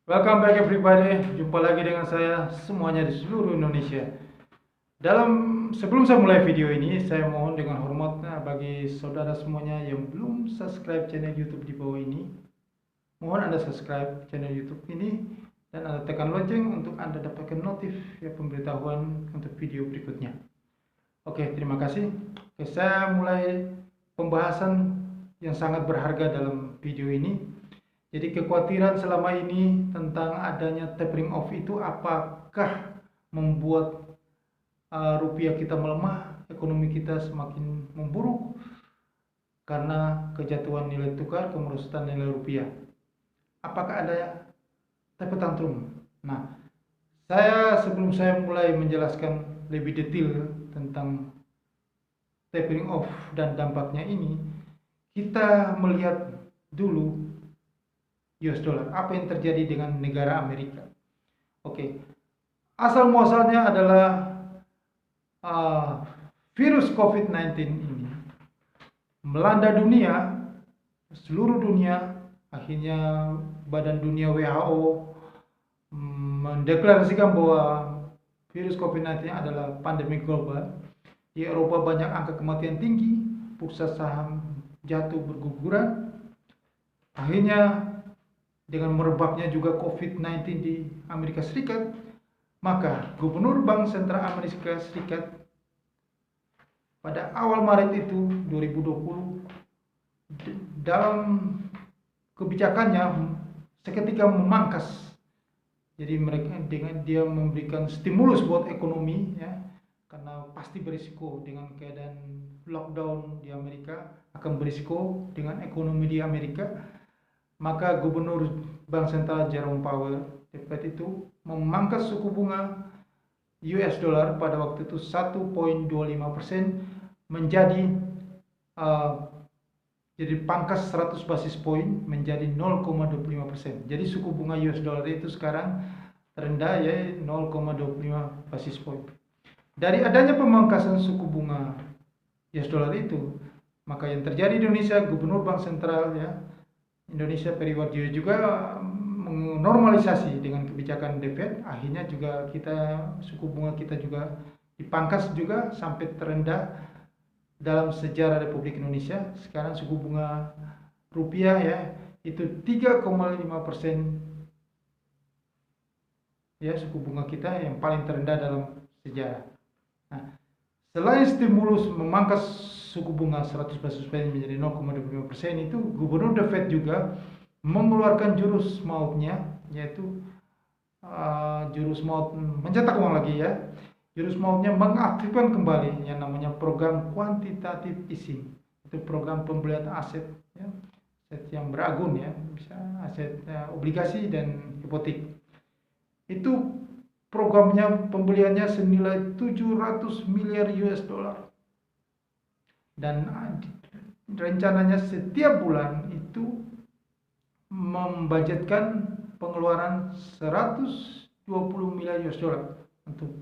Welcome back everybody. Jumpa lagi dengan saya semuanya di seluruh Indonesia. Sebelum saya mulai video ini, saya mohon dengan hormatnya bagi saudara semuanya yang belum subscribe channel YouTube di bawah ini, mohon Anda subscribe channel YouTube ini dan Anda tekan lonceng untuk Anda dapatkan notif ya pemberitahuan untuk video berikutnya. Oke, terima kasih. Oke, saya mulai pembahasan yang sangat berharga dalam video ini. Jadi kekhawatiran selama ini tentang adanya tapering off itu apakah membuat rupiah kita melemah, ekonomi kita semakin memburuk karena kejatuhan nilai tukar, kemerosotan nilai rupiah. Apakah ada tepet tantrum? Nah, sebelum saya mulai menjelaskan lebih detail tentang tapering off dan dampaknya ini, kita melihat dulu US dollar. Apa yang terjadi dengan negara Amerika? Oke, asal muasalnya adalah virus COVID-19 ini melanda dunia, seluruh dunia. Akhirnya Badan Dunia WHO mendeklarasikan bahwa virus COVID-19 adalah pandemi global. Di Eropa banyak angka kematian tinggi, bursa saham jatuh berguguran. Akhirnya dengan merebaknya juga COVID-19 di Amerika Serikat, maka Gubernur Bank Sentral Amerika Serikat pada awal Maret itu 2020 dalam kebijakannya seketika memangkas. Jadi dia memberikan stimulus buat ekonomi ya, karena pasti berisiko dengan keadaan lockdown di Amerika, akan berisiko dengan ekonomi di Amerika. Maka Gubernur Bank Sentral Jerome Powell The Fed itu memangkas suku bunga US dollar pada waktu itu 1,25% menjadi jadi pangkas 100 basis point menjadi 0,25%. Jadi suku bunga US dollar itu sekarang terendah ya 0,25 basis point. Dari adanya pemangkasan suku bunga US dollar itu, maka yang terjadi di Indonesia, Gubernur Bank Sentral ya Indonesia Periwarjo juga menormalisasi dengan kebijakan The Fed. Akhirnya juga suku bunga kita juga dipangkas juga sampai terendah dalam sejarah Republik Indonesia. Sekarang suku bunga rupiah ya itu 3,5% ya, suku bunga kita yang paling terendah dalam sejarah. Nah, selain stimulus memangkas suku bunga 100 basis point menjadi 0,25% itu, Gubernur The Fed juga mengeluarkan jurus mautnya, yaitu jurus maut mencetak uang lagi ya. Jurus mautnya mengaktifkan kembali yang namanya program quantitative easing. Itu program pembelian aset ya, aset yang beragun ya, bisa aset obligasi dan hipotek. Itu programnya pembeliannya senilai 700 miliar US dollar. Dan rencananya setiap bulan itu membudgetkan pengeluaran 120 miliar US dollar untuk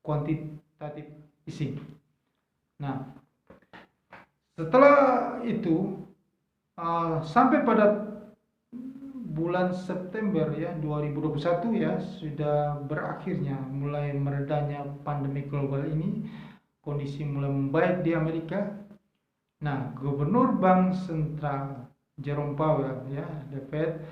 quantitative easing. Nah, setelah itu sampai pada bulan September ya 2021 ya, sudah berakhirnya mulai meredanya pandemi global ini, kondisi mulai membaik di Amerika. Nah, Gubernur Bank Sentral Jerome Powell ya, The Fed,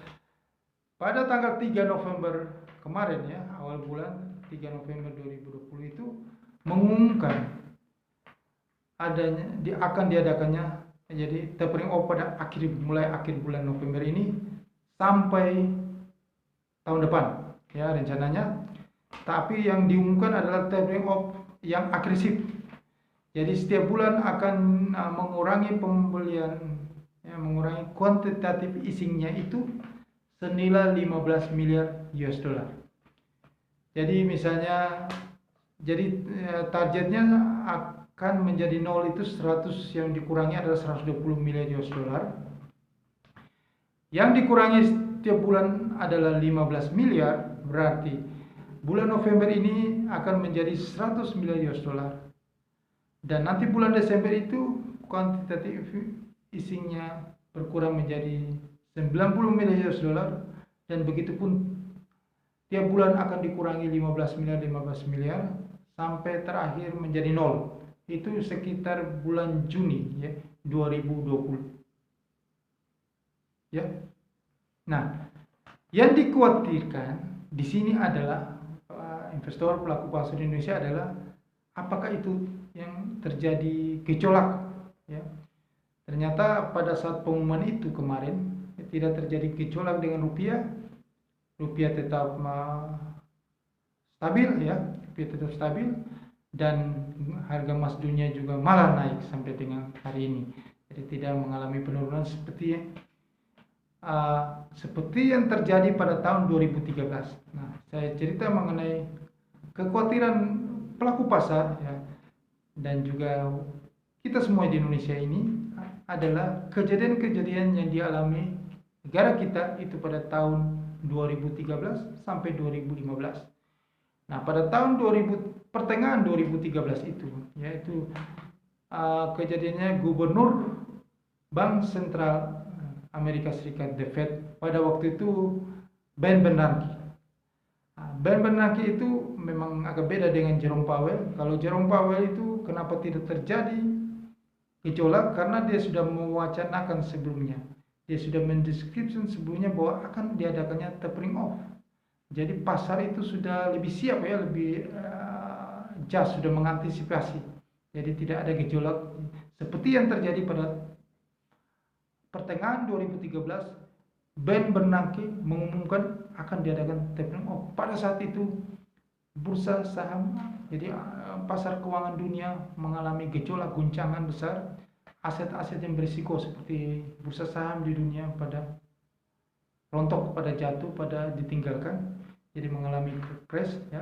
pada tanggal 3 November kemarin ya, awal bulan 3 November 2020 itu mengumumkan akan diadakannya jadi tapering off pada mulai akhir bulan November ini sampai tahun depan ya rencananya. Tapi yang diumumkan adalah tapering off yang agresif. Jadi setiap bulan akan mengurangi pembelian, ya, mengurangi quantitative easingnya itu senilai 15 miliar US dollar. Jadi misalnya, targetnya akan menjadi 0 itu 100, yang dikurangi adalah 120 miliar US dollar. Yang dikurangi setiap bulan adalah 15 miliar, berarti bulan November ini akan menjadi 100 miliar US dollar. Dan nanti bulan Desember itu quantitative easingnya berkurang menjadi 90 miliar US dollar dan begitupun tiap bulan akan dikurangi 15 miliar sampai terakhir menjadi nol. Itu sekitar bulan Juni ya 2020. Ya. Nah, yang dikhawatirkan di sini adalah investor pelaku pasar di Indonesia adalah apakah itu yang terjadi gejolak ya. Ternyata pada saat pengumuman itu kemarin tidak terjadi gejolak dengan rupiah. Rupiah tetap stabil ya, rupiah tetap stabil dan harga emas dunia juga malah naik sampai dengan hari ini. Jadi tidak mengalami penurunan seperti yang terjadi pada tahun 2013. Nah, saya cerita mengenai kekhawatiran pelaku pasar ya, dan juga kita semua di Indonesia ini adalah kejadian-kejadian yang dialami negara kita itu pada tahun 2013 sampai 2015. Nah, pada tahun pertengahan 2013 itu, yaitu kejadiannya Gubernur Bank Sentral Amerika Serikat, The Fed, pada waktu itu Ben Bernanke. Ben Bernanke itu memang agak beda dengan Jerome Powell. Kalau Jerome Powell itu kenapa tidak terjadi gejolak? Karena dia sudah mewacanakan sebelumnya. Dia sudah mendeskripsikan sebelumnya bahwa akan diadakannya tapering off. Jadi pasar itu sudah lebih siap ya, lebih jas, sudah mengantisipasi. Jadi tidak ada gejolak seperti yang terjadi pada pertengahan 2013. Ben Bernanke mengumumkan akan diadakan tapering off. Pada saat itu bursa saham, jadi pasar keuangan dunia mengalami gejolak, guncangan besar. Aset-aset yang berisiko seperti bursa saham di dunia pada rontok, pada jatuh, pada ditinggalkan, jadi mengalami crash ya.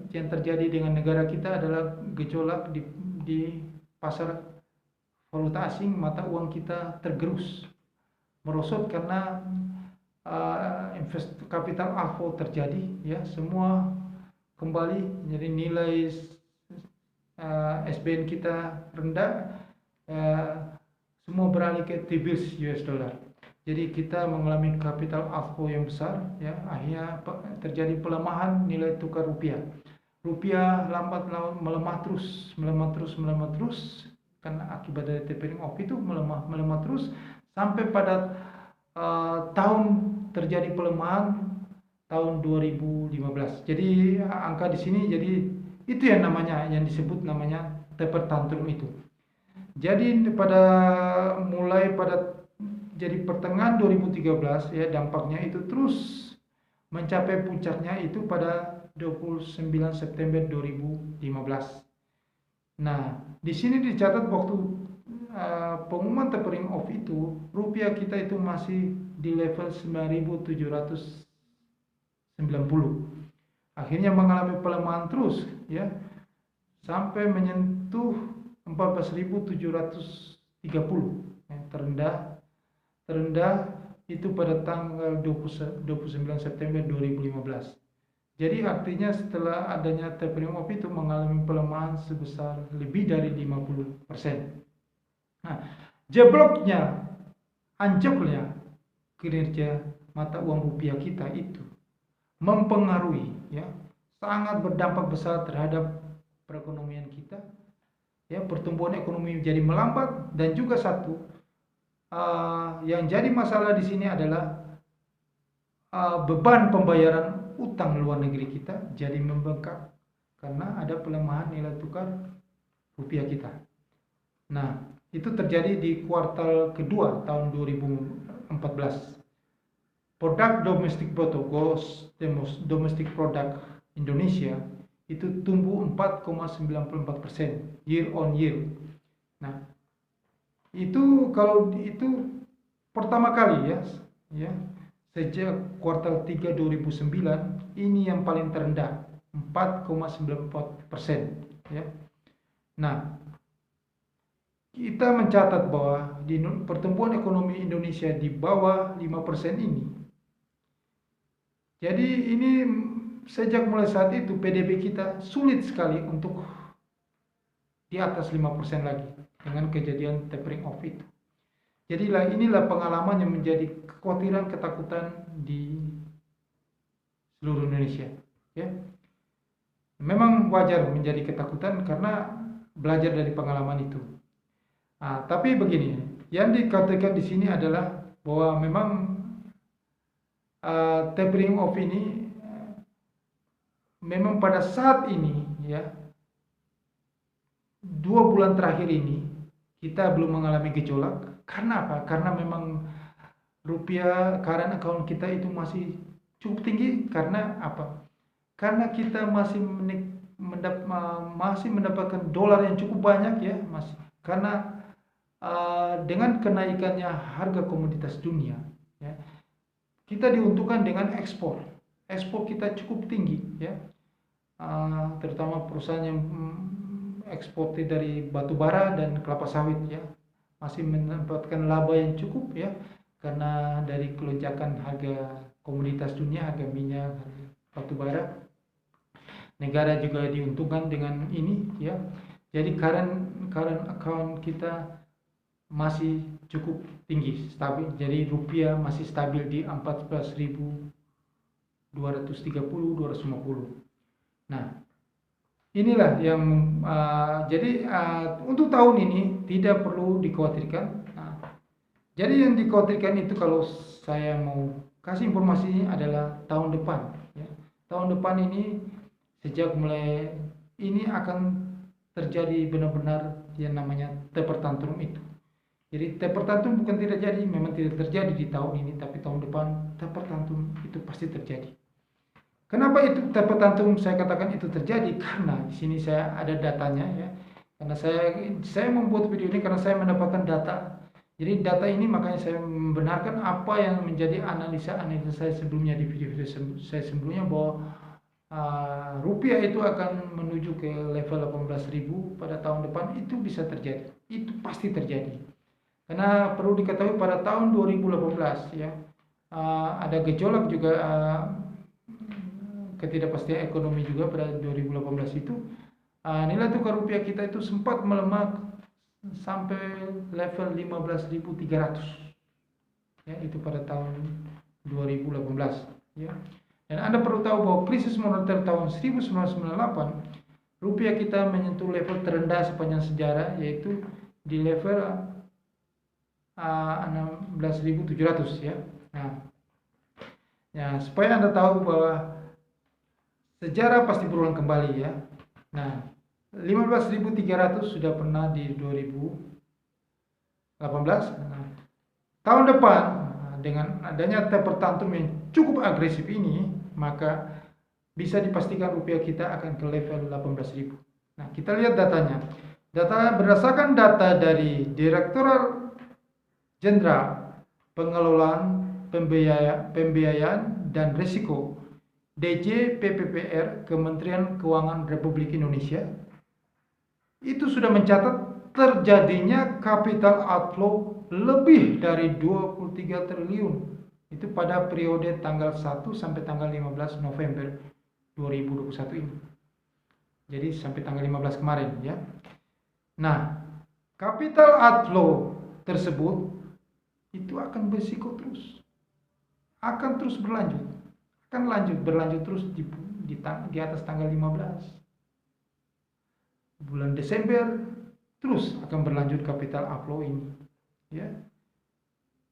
Yang terjadi dengan negara kita adalah gejolak di pasar valuta asing, mata uang kita tergerus, merosot karena capital outflow terjadi ya, semua kembali, jadi nilai SBN kita rendah, semua beralih ke T-bills US dollar. Jadi kita mengalami capital outflow yang besar ya, akhirnya terjadi pelemahan nilai tukar rupiah. Rupiah lambat laun melemah terus karena akibat dari tapering off itu melemah terus sampai pada tahun terjadi pelemahan tahun 2015. Jadi angka di sini, jadi itu yang disebut namanya taper tantrum itu. Jadi jadi pertengahan 2013 ya, dampaknya itu terus mencapai puncaknya itu pada 29 September 2015. Nah, di sini dicatat waktu pengumuman tapering off itu, rupiah kita itu masih di level 9.790. Akhirnya mengalami pelemahan terus ya, sampai menyentuh 14.730. Terendah itu pada tanggal 29 September 2015. Jadi artinya setelah adanya tapering off itu mengalami pelemahan sebesar lebih dari 50%. Nah, jebloknya, anjloknya kinerja mata uang rupiah kita itu mempengaruhi ya, sangat berdampak besar terhadap perekonomian kita. Ya, pertumbuhan ekonomi menjadi melambat, dan juga yang jadi masalah di sini adalah beban pembayaran utang luar negeri kita jadi membengkak karena ada pelemahan nilai tukar rupiah kita. Nah, itu terjadi di kuartal kedua tahun 2014. Produk domestik bruto, domestic product Indonesia itu tumbuh 4,94% year on year. Nah, itu pertama kali ya sejak kuartal 3 2009 ini yang paling terendah, 4,94% ya. Nah, kita mencatat bahwa di pertumbuhan ekonomi Indonesia di bawah 5% ini. Jadi ini sejak mulai saat itu PDB kita sulit sekali untuk di atas 5% lagi dengan kejadian tapering off itu. Jadi inilah pengalaman yang menjadi kekhawatiran, ketakutan di seluruh Indonesia. Ya, memang wajar menjadi ketakutan karena belajar dari pengalaman itu. Tapi begini, yang dikatakan di sini adalah bahwa memang tapering off ini memang pada saat ini ya 2 bulan terakhir ini kita belum mengalami gejolak. Karena apa? Karena memang rupiah current account kita itu masih cukup tinggi. Karena apa? Karena kita masih mendapatkan dolar yang cukup banyak ya, Mas. Karena dengan kenaikannya harga komoditas dunia, ya, kita diuntungkan dengan ekspor. Ekspor kita cukup tinggi, ya, terutama perusahaan yang ekspor dari batu bara dan kelapa sawit, ya, masih mendapatkan laba yang cukup, ya, karena dari kelonjakan harga komoditas dunia, harga minyak, harga batu bara. Negara juga diuntungkan dengan ini, ya. Jadi current account kita masih cukup tinggi, stabil. Jadi rupiah masih stabil di 14.230-250. Nah, inilah yang jadi untuk tahun ini tidak perlu dikhawatirkan. Jadi yang dikhawatirkan itu kalau saya mau kasih informasi adalah tahun depan. Ya. Tahun depan ini sejak mulai ini akan terjadi benar-benar yang namanya taper tantrum itu. Jadi taper tantrum bukan tidak jadi, memang tidak terjadi di tahun ini, tapi tahun depan taper tantrum itu pasti terjadi. Kenapa itu taper tantrum saya katakan itu terjadi? Karena di sini saya ada datanya, ya. Karena saya membuat video ini karena saya mendapatkan data. Jadi data ini makanya saya membenarkan apa yang menjadi analisa saya sebelumnya di video-video saya sebelumnya, bahwa rupiah itu akan menuju ke level 18.000 pada tahun depan. Itu bisa terjadi, itu pasti terjadi. Karena perlu diketahui pada tahun 2018 ya ada gejolak juga, ketidakpastian ekonomi juga pada 2018 itu. Nilai tukar rupiah kita itu sempat melemah sampai level 15.300 ya, itu pada tahun 2018 ya. Dan Anda perlu tahu bahwa krisis moneter tahun 1998 rupiah kita menyentuh level terendah sepanjang sejarah, yaitu di level 16.700 ya. Nah, ya, supaya Anda tahu bahwa sejarah pasti berulang kembali ya. Nah, 15.300 sudah pernah di 2018. Nah, tahun depan dengan adanya taper tantrum yang cukup agresif ini, maka bisa dipastikan rupiah kita akan ke level 18.000. Nah, kita lihat datanya. Berdasarkan data dari Direktorat Jenderal Pengelolaan Pembiayaan dan Risiko DJ PPPR Kementerian Keuangan Republik Indonesia, itu sudah mencatat terjadinya capital outflow lebih dari 23 triliun itu pada periode tanggal 1 sampai tanggal 15 November 2021 ini. Jadi sampai tanggal 15 kemarin ya. Nah, capital outflow tersebut itu akan berisiko terus. Akan terus berlanjut. Akan berlanjut terus di atas tanggal 15. Bulan Desember terus akan berlanjut capital outflow ini. Ya.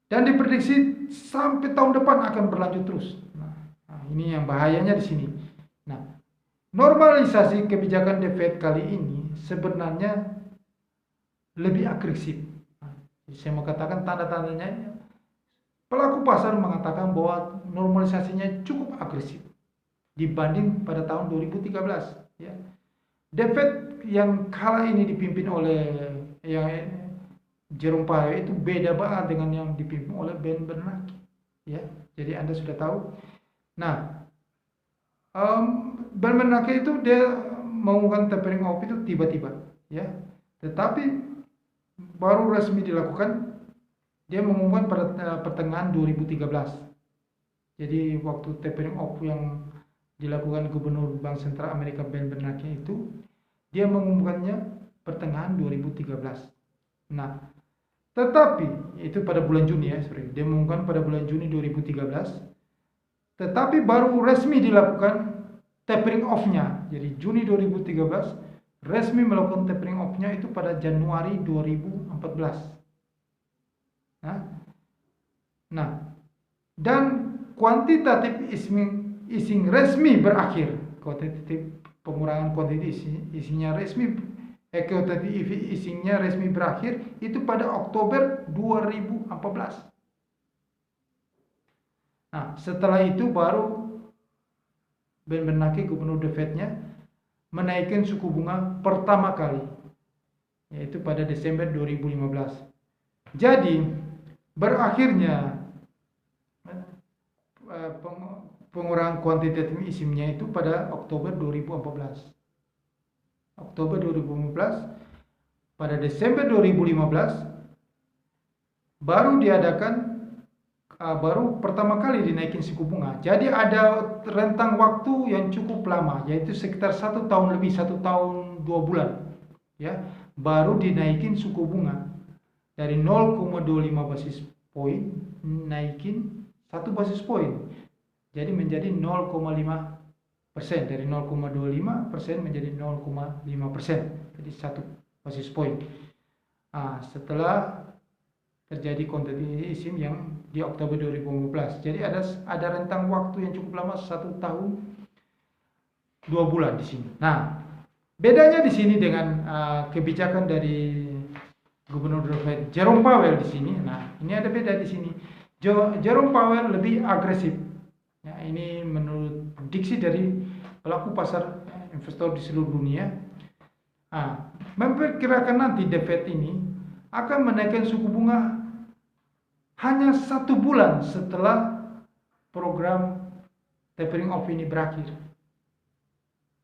Dan diprediksi sampai tahun depan akan berlanjut terus. Nah, ini yang bahayanya di sini. Nah, normalisasi kebijakan The Fed kali ini sebenarnya lebih agresif. Saya mau katakan tanda-tandanya pelaku pasar mengatakan bahwa normalisasinya cukup agresif dibanding pada tahun 2013 ya. The Fed yang kala ini dipimpin oleh yang Jerome Powell itu beda banget dengan yang dipimpin oleh Ben Bernanke ya. Jadi Anda sudah tahu. Nah, Ben Bernanke itu dia mengumumkan tapering off itu tiba-tiba ya. Tetapi baru resmi dilakukan, dia mengumumkan pada pertengahan 2013. Jadi waktu tapering off yang dilakukan Gubernur Bank Sentral Amerika Ben Bernanke itu, dia mengumumkannya pertengahan 2013. Nah, tetapi itu pada bulan Juni ya, dia mengumumkan pada bulan Juni 2013. Tetapi baru resmi dilakukan tapering off-nya. Jadi Juni 2013 resmi melakukan tapering off-nya itu pada Januari 2014. Nah, dan kuantitatif easing resmi berakhir. Kuantitatif pengurangan kuantitatif isinya resmi, kuantitatif easingnya resmi berakhir itu pada Oktober 2014. Nah, setelah itu baru Ben Bernanke, Gubernur The Fed-nya, menaikkan suku bunga pertama kali, yaitu pada Desember 2015. Jadi, berakhirnya pengurangan kuantitatif easing-nya itu pada Oktober 2014. Oktober 2015, pada Desember 2015 baru diadakan baru pertama kali dinaikin suku bunga. Jadi ada rentang waktu yang cukup lama, yaitu sekitar 1 tahun lebih, 1 tahun 2 bulan, ya, baru dinaikin suku bunga dari 0,25 basis poin naikin 1 basis poin, jadi menjadi 0,5%, dari 0,25% menjadi 0,5%, jadi 1 basis poin. Setelah terjadi quantitative easing yang di Oktober 2015. Jadi ada rentang waktu yang cukup lama, 1 tahun 2 bulan di sini. Nah, bedanya di sini dengan kebijakan dari Gubernur The Fed Jerome Powell di sini. Nah, ini ada beda di sini. Jerome Powell lebih agresif. Ya, ini menurut prediksi dari pelaku pasar investor di seluruh dunia. Memperkirakan nanti The Fed ini akan menaikkan suku bunga hanya 1 bulan setelah program tapering off ini berakhir.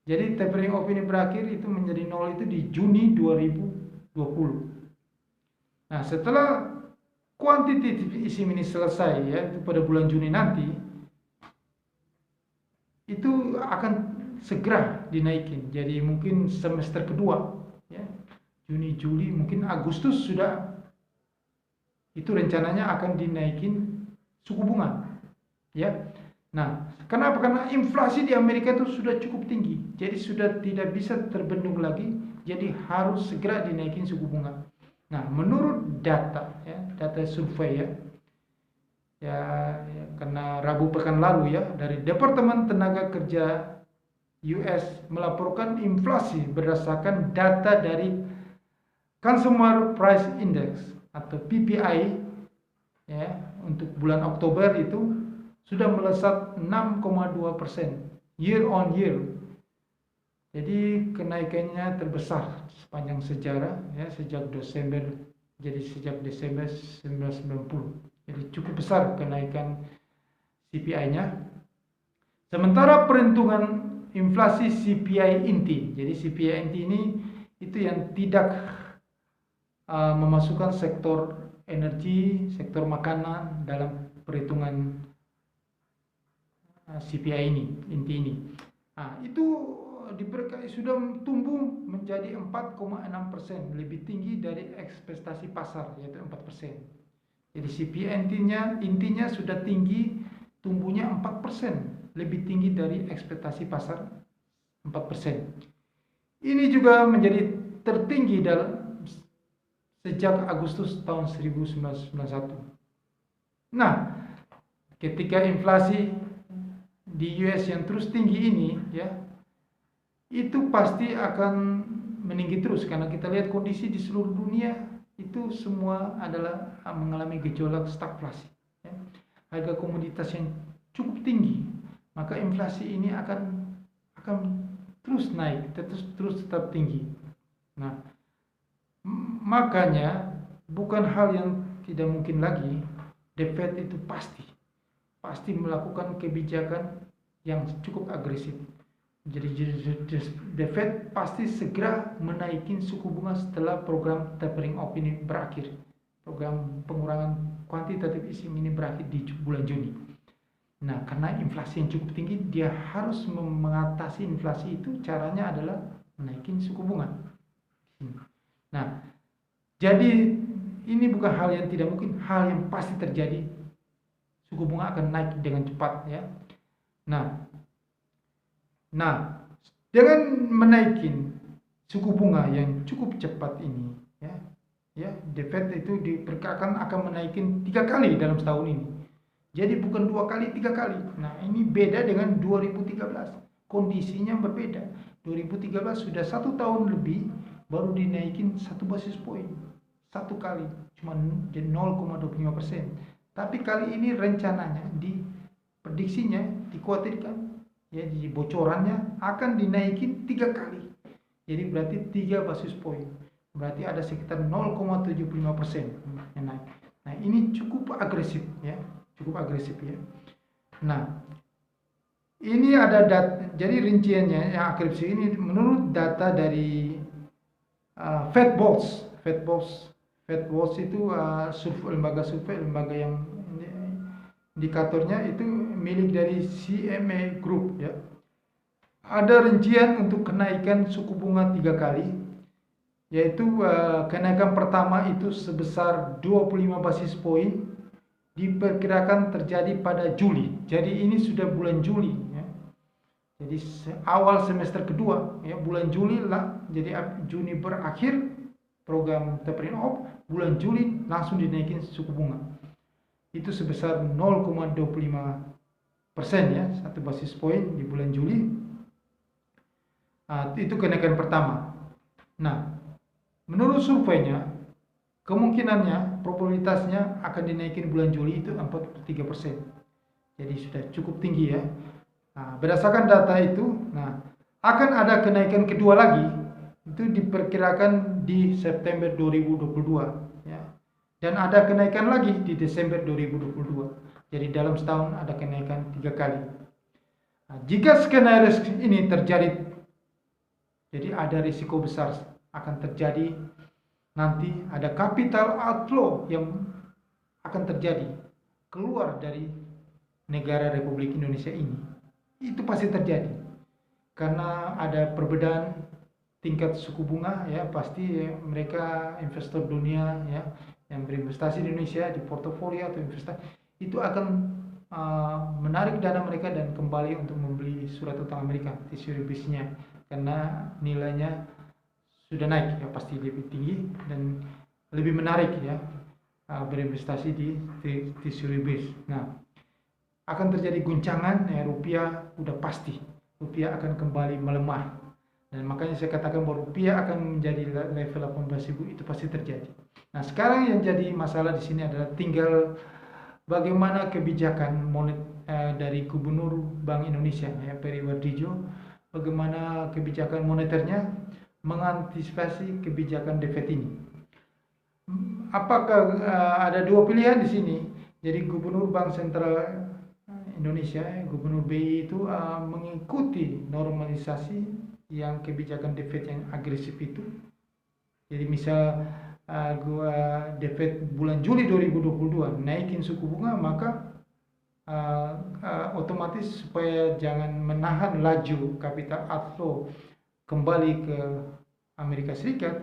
Jadi tapering off ini berakhir itu menjadi 0 itu di Juni 2020. Nah, setelah quantitative easing ini selesai, ya, itu pada bulan Juni nanti, itu akan segera dinaikin. Jadi mungkin semester kedua, ya, Juni, Juli, mungkin Agustus sudah, itu rencananya akan dinaikin suku bunga, ya. Nah, kenapa? Karena inflasi di Amerika itu sudah cukup tinggi, jadi sudah tidak bisa terbendung lagi, jadi harus segera dinaikin suku bunga. Nah, menurut data, ya, data survei, ya, karena Rabu pekan lalu, ya, dari Departemen Tenaga Kerja US melaporkan inflasi berdasarkan data dari Consumer Price Index atau PPI, ya, untuk bulan Oktober itu sudah melesat 6,2% year on year. Jadi kenaikannya terbesar sepanjang sejarah, ya, sejak Desember 1990. Jadi cukup besar kenaikan CPI-nya. Sementara perhitungan inflasi CPI inti. Jadi CPI inti ini itu yang tidak memasukkan sektor energi, sektor makanan dalam perhitungan CPI ini, inti ini. Itu sudah tumbuh menjadi 4,6%, lebih tinggi dari ekspektasi pasar, yaitu 4%. Jadi CPI intinya sudah tinggi, tumbuhnya 4%, lebih tinggi dari ekspektasi pasar 4%. Ini juga menjadi tertinggi sejak Agustus tahun 1991. Nah, ketika inflasi di US yang terus tinggi ini, ya, itu pasti akan meninggi terus, karena kita lihat kondisi di seluruh dunia itu semua adalah mengalami gejolak stagflasi, ya. Harga komoditas yang cukup tinggi, maka inflasi ini akan terus naik, terus tetap tinggi. Nah, makanya bukan hal yang tidak mungkin lagi The Fed itu pasti melakukan kebijakan yang cukup agresif. Jadi The Fed pasti segera menaikin suku bunga setelah program tapering off ini berakhir. Program pengurangan kuantitatif easing ini berakhir di bulan Juni. Nah, karena inflasi yang cukup tinggi, dia harus mengatasi inflasi itu, caranya adalah menaikin suku bunga. Nah, jadi ini bukan hal yang tidak mungkin, hal yang pasti terjadi. Suku bunga akan naik dengan cepat, ya. Nah, dengan menaikin suku bunga yang cukup cepat ini, The Fed itu diperkirakan akan menaikin 3 kali dalam setahun ini. Jadi bukan 2 kali, 3 kali. Nah, ini beda dengan 2013. Kondisinya berbeda. 2013 sudah 1 tahun lebih baru dinaikin 1 basis point. 1 kali, cuma 0,25%. Tapi kali ini rencananya, prediksinya, dikhawatirkan, di bocorannya akan dinaikin 3 kali. Jadi berarti 3 basis point. Berarti ada sekitar 0,75% yang naik. Nah, ini cukup agresif ya. Nah, ini ada data, jadi rinciannya yang agresif ini menurut data dari FedWatch. FedWatch itu lembaga yang indikatornya itu milik dari CME Group ya. Ada rincian untuk kenaikan suku bunga 3 kali, yaitu kenaikan pertama itu sebesar 25 basis point diperkirakan terjadi pada Juli. Jadi ini sudah bulan Juli ya. Jadi awal semester kedua ya, bulan Juli lah. Jadi Juni berakhir program tapering off, bulan Juli langsung dinaikin suku bunga. Itu sebesar 0,25% ya, 1 basis point di bulan Juli. Itu kenaikan pertama. Nah, menurut surveinya, kemungkinannya, probabilitasnya akan dinaikin bulan Juli itu 43%. Jadi sudah cukup tinggi ya. Nah, berdasarkan data itu, akan ada kenaikan kedua lagi. Itu diperkirakan di September 2022 ya. Dan ada kenaikan lagi di Desember 2022. Jadi dalam setahun ada kenaikan 3 kali. Nah, jika skenario ini terjadi, jadi ada risiko besar akan terjadi nanti ada capital outflow yang akan terjadi keluar dari negara Republik Indonesia ini. Itu pasti terjadi karena ada perbedaan tingkat suku bunga ya. Pasti mereka investor dunia ya yang berinvestasi di Indonesia di portofolio atau investasi itu akan menarik dana mereka dan kembali untuk membeli surat utang Amerika, Treasury Bills-nya, karena nilainya sudah naik ya, pasti lebih tinggi dan lebih menarik ya berinvestasi di Treasury Bills. Nah, akan terjadi guncangan ya, rupiah udah pasti rupiah akan kembali melemah, dan makanya saya katakan bahwa rupiah akan menjadi level 18.000 itu pasti terjadi. Nah, sekarang yang jadi masalah di sini adalah tinggal bagaimana kebijakan dari Gubernur Bank Indonesia ya, Peri Warjio, bagaimana kebijakan moneternya mengantisipasi kebijakan The Fed ini. Apakah ada dua pilihan di sini? Jadi Gubernur Bank Sentral Indonesia, Gubernur BI itu mengikuti normalisasi yang kebijakan The Fed yang agresif itu. Jadi misal The Fed bulan Juli 2022 naikin suku bunga, maka otomatis supaya jangan menahan laju capital outflow kembali ke Amerika Serikat,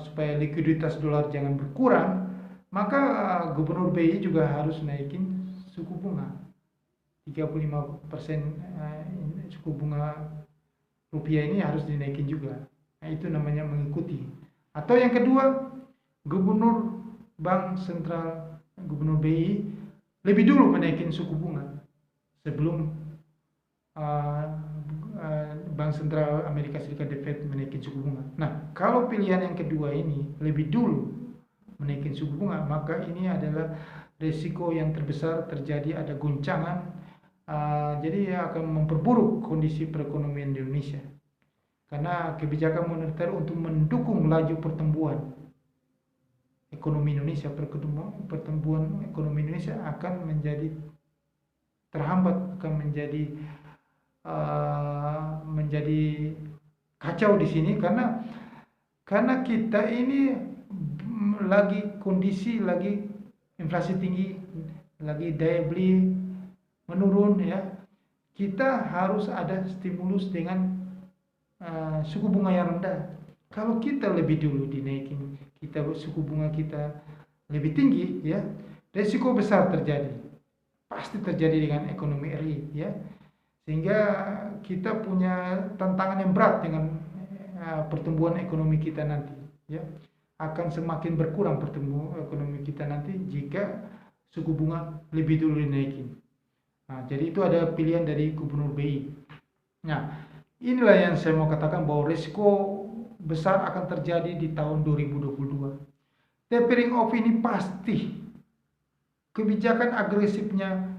supaya likuiditas dolar jangan berkurang, maka Gubernur BI juga harus naikin suku bunga 35%. Suku bunga rupiah ini harus dinaikin juga. Nah, itu namanya mengikuti. Atau yang kedua, Gubernur Bank Sentral, Gubernur BI lebih dulu menaikin suku bunga sebelum Bank Sentral Amerika Serikat The Fed menaikin suku bunga. Nah, kalau pilihan yang kedua ini lebih dulu menaikin suku bunga, maka ini adalah risiko yang terbesar terjadi ada guncangan. Jadi akan memperburuk kondisi perekonomian di Indonesia. Karena kebijakan moneter untuk mendukung laju pertumbuhan ekonomi Indonesia, pertumbuhan ekonomi Indonesia akan menjadi terhambat, akan menjadi kacau di sini karena kita ini lagi kondisi lagi inflasi tinggi, lagi daya beli menurun ya. Kita harus ada stimulus dengan suku bunga yang rendah. Kalau kita lebih dulu dinaikin, suku bunga kita lebih tinggi ya, risiko besar terjadi pasti terjadi dengan ekonomi RI, ya. Sehingga kita punya tantangan yang berat dengan pertumbuhan ekonomi kita nanti, ya. Akan semakin berkurang pertumbuhan ekonomi kita nanti jika suku bunga lebih dulu dinaikin. Nah, jadi itu ada pilihan dari Gubernur BI. Nah, inilah yang saya mau katakan bahwa risiko besar akan terjadi di tahun 2022. Tapering off ini pasti. Kebijakan agresifnya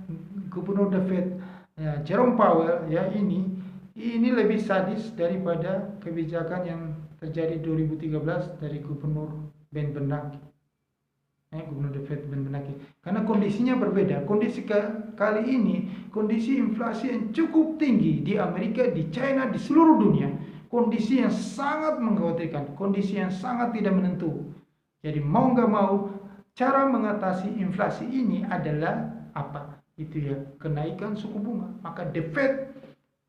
Gubernur The Fed, ya, Jerome Powell, ya, ini lebih sadis daripada kebijakan yang terjadi 2013 dari Gubernur Ben Bernanke. Gubernur The Fed Ben Bernanke. Karena kondisinya berbeda. Kondisi kali ini, kondisi inflasi yang cukup tinggi di Amerika, di China, di seluruh dunia. Kondisi yang sangat mengkhawatirkan, kondisi yang sangat tidak menentu. Jadi mau nggak mau, cara mengatasi inflasi ini adalah apa? Itu ya, kenaikan suku bunga. Maka The Fed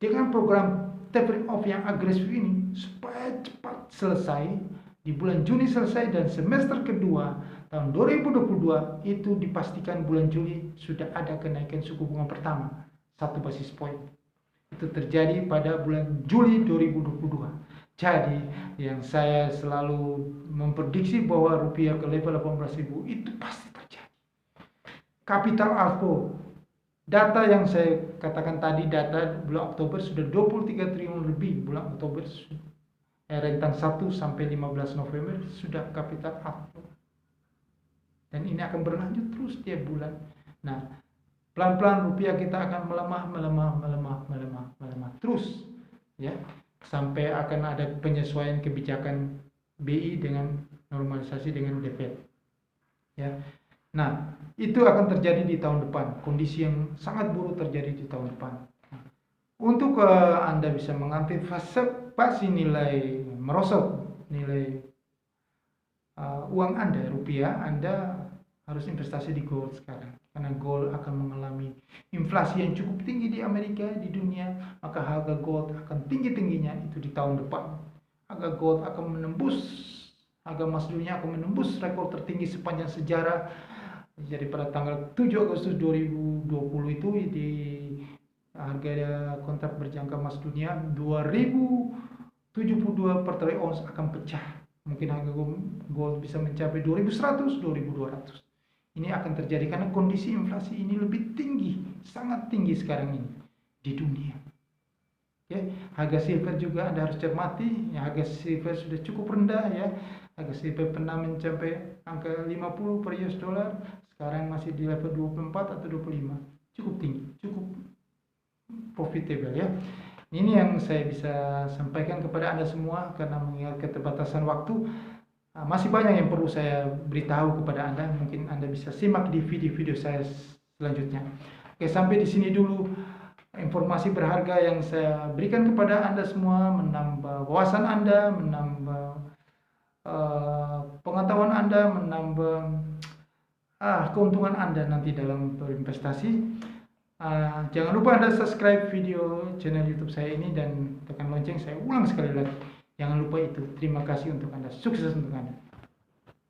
dengan program tapering off yang agresif ini supaya cepat selesai, di bulan Juni selesai, dan semester kedua tahun 2022 itu dipastikan bulan Juli sudah ada kenaikan suku bunga pertama 1 basis point. Itu terjadi pada bulan Juli 2022. Jadi yang saya selalu memprediksi bahwa rupiah ke level 18.000 itu pasti terjadi. Capital outflow, data yang saya katakan tadi, data bulan Oktober sudah 23 triliun lebih. Bulan Oktober rentang 1 sampai 15 November sudah capital outflow. Dan ini akan berlanjut terus tiap bulan. Nah, pelan-pelan rupiah kita akan melemah terus, ya, sampai akan ada penyesuaian kebijakan BI dengan normalisasi dengan The Fed, ya. Nah, itu akan terjadi di tahun depan. Kondisi yang sangat buruk terjadi di tahun depan. Untuk Anda bisa mengantisipasi nilai merosot nilai uang Anda, rupiah, Anda harus investasi di gold sekarang. Karena gold akan mengalami inflasi yang cukup tinggi di Amerika, di dunia, maka harga gold akan tinggi-tingginya itu di tahun depan. Harga gold akan menembus, harga emas dunia akan menembus rekor tertinggi sepanjang sejarah. Jadi pada tanggal 7 Agustus 2020 itu di harga kontrak berjangka emas dunia 2072 per troy ounce akan pecah. Mungkin harga gold bisa mencapai 2100, 2200. Ini akan terjadi karena kondisi inflasi ini lebih tinggi, sangat tinggi sekarang ini di dunia. Ya, harga silver juga Anda harus cermati. Ya, harga silver sudah cukup rendah, ya. Harga silver pernah mencapai angka 50 per US dollar, sekarang masih di level 24 atau 25. Cukup tinggi, cukup profitable, ya. Ini yang saya bisa sampaikan kepada Anda semua karena mengingat keterbatasan waktu. Masih banyak yang perlu saya beritahu kepada Anda. Mungkin Anda bisa simak di video-video saya selanjutnya. Oke, sampai di sini dulu informasi berharga yang saya berikan kepada Anda semua, menambah wawasan Anda, menambah pengetahuan Anda, menambah keuntungan Anda nanti dalam berinvestasi. Jangan lupa Anda subscribe video channel YouTube saya ini dan tekan lonceng. Saya ulang sekali lagi, jangan lupa itu. Terima kasih untuk Anda. Sukses untuk Anda.